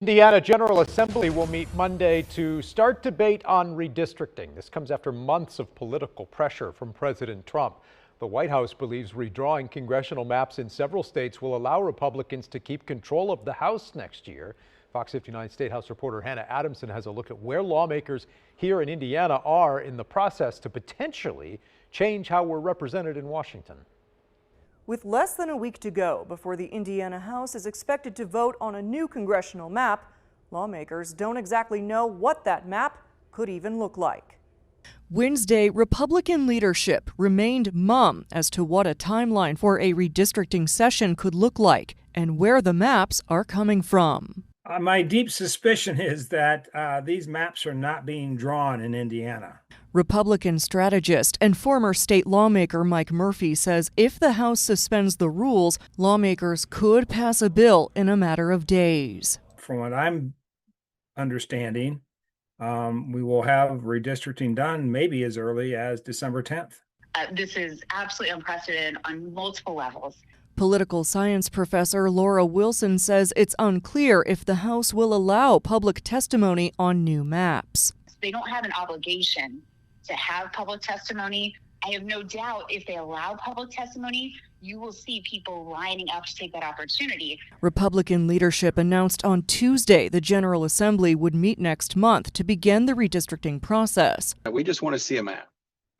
Indiana General Assembly will meet Monday to start debate on redistricting. This comes after months of political pressure from President Trump. The White House believes redrawing congressional maps in several states will allow Republicans to keep control of the House next year. Fox 59 State House reporter Hannah Adamson has a look at where lawmakers here in Indiana are in the process to potentially change how we're represented in Washington. With less than a week to go before the Indiana House is expected to vote on a new congressional map, lawmakers don't exactly know what that map could even look like. Wednesday, Republican leadership remained mum as to what a timeline for a redistricting session could look like and where the maps are coming from. My deep suspicion is that these maps are not being drawn in Indiana. Republican strategist and former state lawmaker Mike Murphy says if the House suspends the rules, lawmakers could pass a bill in a matter of days. From what I'm understanding, we will have redistricting done maybe as early as December 10th. This is absolutely unprecedented on multiple levels. Political science professor Laura Wilson says it's unclear if the House will allow public testimony on new maps. They don't have an obligation to have public testimony. I have no doubt if they allow public testimony, you will see people lining up to take that opportunity. Republican leadership announced on Tuesday the General Assembly would meet next month to begin the redistricting process. We just want to see a map.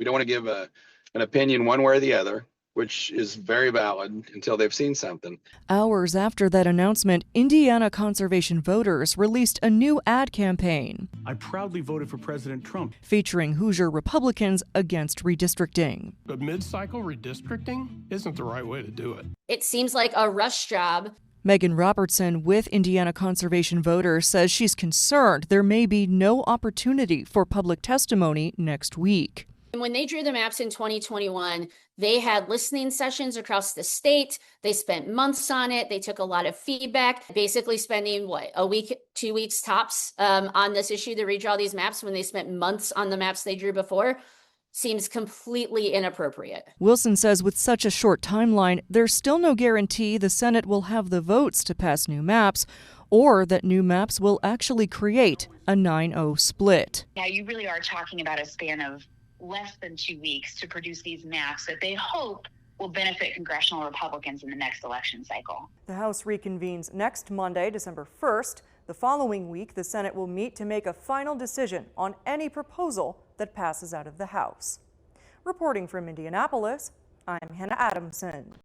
We don't want to give an opinion one way or the other, which is very valid until they've seen something. Hours after that announcement, Indiana conservation voters released a new ad campaign. I proudly voted for President Trump. Featuring Hoosier Republicans against redistricting. But mid-cycle redistricting isn't the right way to do it. It seems like a rush job. Megan Robertson with Indiana Conservation Voters says she's concerned there may be no opportunity for public testimony next week. When they drew the maps in 2021, they had listening sessions across the state. They spent months on it. They took a lot of feedback, basically spending, a week, 2 weeks tops on this issue to redraw these maps when they spent months on the maps they drew before. Seems completely inappropriate. Wilson says with such a short timeline, there's still no guarantee the Senate will have the votes to pass new maps or that new maps will actually create a 9-0 split. Now, you really are talking about a span of less than 2 weeks to produce these maps that they hope will benefit congressional Republicans in the next election cycle. The House reconvenes next Monday, December 1st. The following week, the Senate will meet to make a final decision on any proposal that passes out of the House. Reporting from Indianapolis, I'm Hannah Adamson.